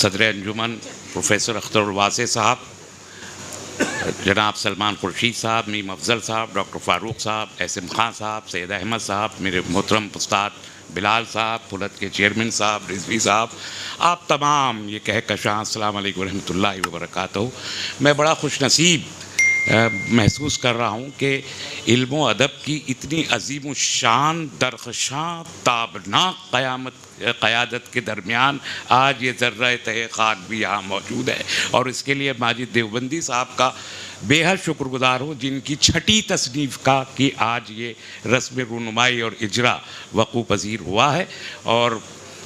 صدر انجمن پروفیسر اختر الواسع صاحب، جناب سلمان خورشید صاحب، میم افضل صاحب، ڈاکٹر فاروق صاحب، احسن خان صاحب، سید احمد صاحب، میرے محترم استاد بلال صاحب، پھلت کے چیئرمین صاحب، رضوی صاحب، آپ تمام یہ کہکشاں السلام علیکم ورحمۃ اللہ وبرکاتہ۔ میں بڑا خوش نصیب محسوس کر رہا ہوں کہ علم و ادب کی اتنی عظیم الشان درخشاں تابناک قیادت کے درمیان آج یہ ذرہ تہ خاک بھی یہاں موجود ہے، اور اس کے لیے ماجد دیوبندی صاحب کا بے حد شکر گزار ہوں، جن کی چھٹی تصنیف کا کہ آج یہ رسم رونمائی اور اجرا وقوع پذیر ہوا ہے، اور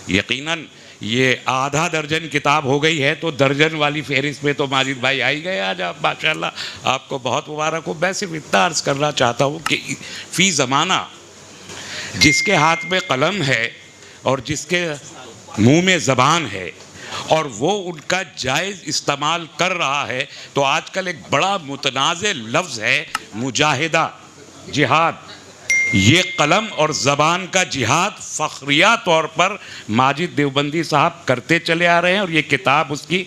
یقیناً یہ آدھا درجن کتاب ہو گئی ہے، تو درجن والی فہرست میں تو ماجد بھائی آ ہی گئے آج۔ آپ ماشاءاللہ آپ کو بہت مبارک ہو۔ میں صرف اتنا عرض کرنا چاہتا ہوں کہ فی زمانہ جس کے ہاتھ میں قلم ہے اور جس کے منہ میں زبان ہے اور وہ ان کا جائز استعمال کر رہا ہے، تو آج کل ایک بڑا متنازع لفظ ہے مجاہدہ، جہاد۔ یہ قلم اور زبان کا جہاد فخریہ طور پر ماجد دیوبندی صاحب کرتے چلے آ رہے ہیں، اور یہ کتاب اس کی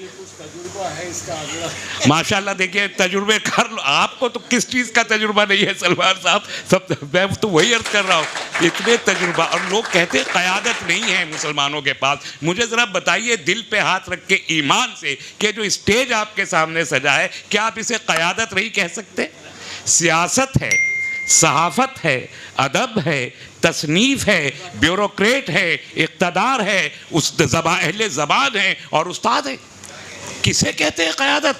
ماشاءاللہ دیکھیے تجربے کر لو۔ آپ کو تو کس چیز کا تجربہ نہیں ہے سلمان صاحب، میں تو وہی عرض کر رہا ہوں، اتنے تجربہ۔ اور لوگ کہتے ہیں قیادت نہیں ہے مسلمانوں کے پاس۔ مجھے ذرا بتائیے دل پہ ہاتھ رکھ کے ایمان سے کہ جو اسٹیج آپ کے سامنے سجا ہے، کیا آپ اسے قیادت نہیں کہہ سکتے؟ سیاست ہے، صحافت ہے، ادب ہے، تصنیف ہے، بیوروکریٹ ہے، اقتدار ہے، اہل زبان ہے اور استاد ہے۔ کسے کہتے ہیں قیادت؟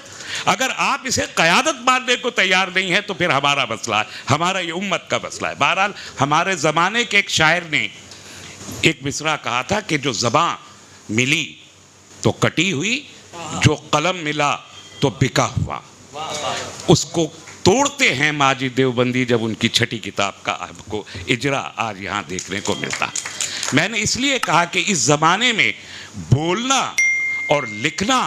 اگر آپ اسے قیادت ماننے کو تیار نہیں ہے تو پھر ہمارا مسئلہ ہے، ہمارا یہ امت کا مسئلہ ہے۔ بہرحال ہمارے زمانے کے ایک شاعر نے ایک مصرع کہا تھا کہ جو زبان ملی تو کٹی ہوئی، جو قلم ملا تو بکا ہوا۔ اس کو توڑتے ہیں ماجد دیوبندی جب ان کی چھٹی کتاب کا آپ کو اجرا آج یہاں دیکھنے کو ملتا۔ میں نے اس لیے کہا کہ اس زمانے میں بولنا اور لکھنا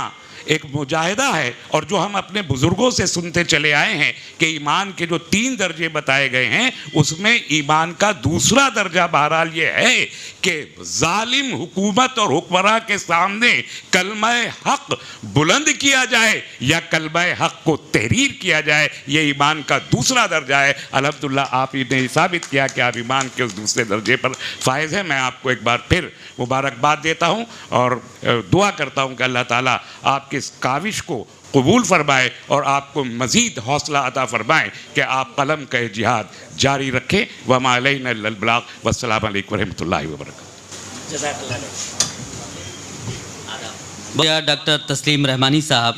ایک مجاہدہ ہے، اور جو ہم اپنے بزرگوں سے سنتے چلے آئے ہیں کہ ایمان کے جو 3 درجے بتائے گئے ہیں، اس میں ایمان کا دوسرا درجہ بہرحال یہ ہے کہ ظالم حکومت اور حکمراں کے سامنے کلمہ حق بلند کیا جائے یا کلمہ حق کو تحریر کیا جائے، یہ ایمان کا دوسرا درجہ ہے۔ الحمدللہ آپ نے ثابت کیا کہ آپ ایمان کے اس دوسرے درجے پر فائز ہیں۔ میں آپ کو ایک بار پھر مبارکباد دیتا ہوں اور دعا کرتا ہوں کہ اللہ تعالیٰ آپ کی اس کاوش کو قبول فرمائے اور آپ کو مزید حوصلہ عطا فرمائے کہ آپ قلم کا جہاد جاری رکھیں۔ وما علینا الا البلاغ، والسلام علیکم ورحمۃ اللہ وبرکاتہ۔ ڈاکٹر تسلیم رحمانی صاحب